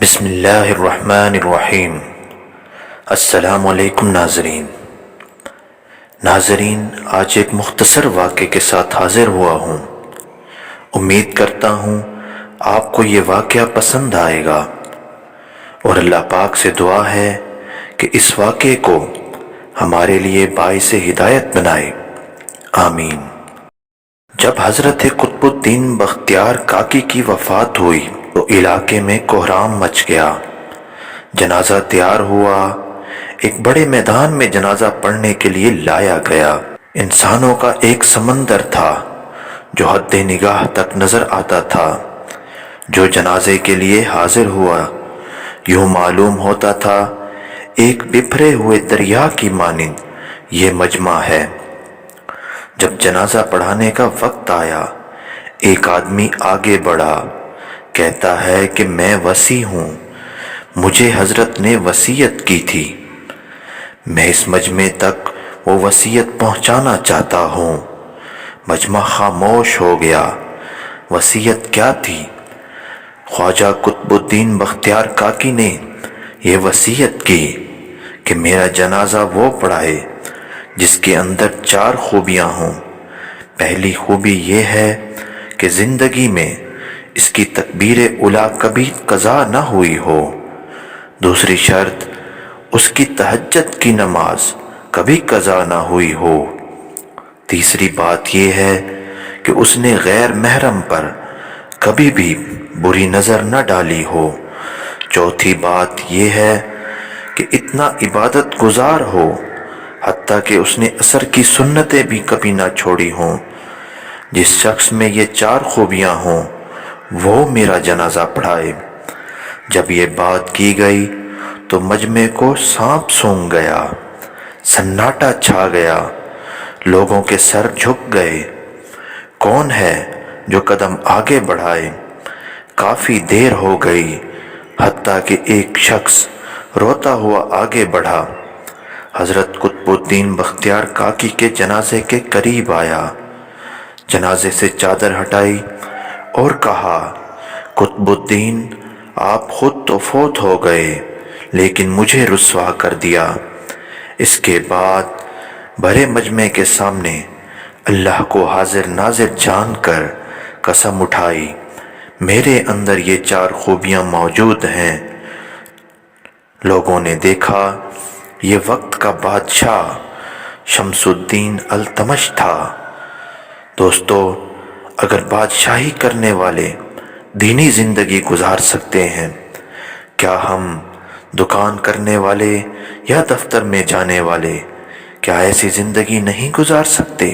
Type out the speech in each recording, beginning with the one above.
بسم اللہ الرحمن الرحیم۔ السلام علیکم ناظرین، آج ایک مختصر واقعے کے ساتھ حاضر ہوا ہوں۔ امید کرتا ہوں آپ کو یہ واقعہ پسند آئے گا، اور اللہ پاک سے دعا ہے کہ اس واقعے کو ہمارے لیے باعث ہدایت بنائے، آمین۔ جب حضرت قطب الدین بختیار کاکی کی وفات ہوئی تو علاقے میں کوہرام مچ گیا۔ جنازہ تیار ہوا، ایک بڑے میدان میں جنازہ پڑھنے کے لیے لایا گیا۔ انسانوں کا ایک سمندر تھا جو حد نگاہ تک نظر آتا تھا۔ جو جنازے کے لیے حاضر ہوا، یوں معلوم ہوتا تھا ایک بکھرے ہوئے دریا کی مانند یہ مجمع ہے۔ جب جنازہ پڑھانے کا وقت آیا، ایک آدمی آگے بڑھا، کہتا ہے کہ میں وصی ہوں، مجھے حضرت نے وصیت کی تھی، میں اس مجمع تک وہ وصیت پہنچانا چاہتا ہوں۔ مجمع خاموش ہو گیا۔ وصیت کیا تھی؟ خواجہ قطب الدین بختیار کاکی نے یہ وصیت کی کہ میرا جنازہ وہ پڑھائے جس کے اندر 4 خوبیاں ہوں۔ پہلی خوبی یہ ہے کہ زندگی میں اس کی تکبیر اولیٰ کبھی قضا نہ ہوئی ہو۔ دوسری شرط، اس کی تہجد کی نماز کبھی قضا نہ ہوئی ہو۔ تیسری بات یہ ہے کہ اس نے غیر محرم پر کبھی بھی بری نظر نہ ڈالی ہو۔ چوتھی بات یہ ہے کہ اتنا عبادت گزار ہو حتیٰ کہ اس نے عصر کی سنتیں بھی کبھی نہ چھوڑی ہوں۔ جس شخص میں یہ 4 خوبیاں ہوں وہ میرا جنازہ پڑھائے۔ جب یہ بات کی گئی تو مجمع کو سانپ سونگھ گیا، سناٹا چھا گیا، لوگوں کے سر جھک گئے۔ کون ہے جو قدم آگے بڑھائے؟ کافی دیر ہو گئی، حتیٰ کہ ایک شخص روتا ہوا آگے بڑھا، حضرت قطب الدین بختیار کاکی کے جنازے کے قریب آیا، جنازے سے چادر ہٹائی اور کہا، قطب الدین، آپ خود تو فوت ہو گئے لیکن مجھے رسوا کر دیا۔ اس کے بعد بھرے مجمع کے سامنے اللہ کو حاضر ناظر جان کر قسم اٹھائی، میرے اندر یہ 4 خوبیاں موجود ہیں۔ لوگوں نے دیکھا یہ وقت کا بادشاہ شمس الدین التمش تھا۔ دوستو، اگر بادشاہی کرنے والے دینی زندگی گزار سکتے ہیں، کیا ہم دکان کرنے والے یا دفتر میں جانے والے کیا ایسی زندگی نہیں گزار سکتے؟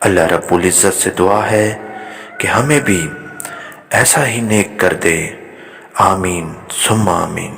اللہ رب العزت سے دعا ہے کہ ہمیں بھی ایسا ہی نیک کر دے، آمین ثم آمین۔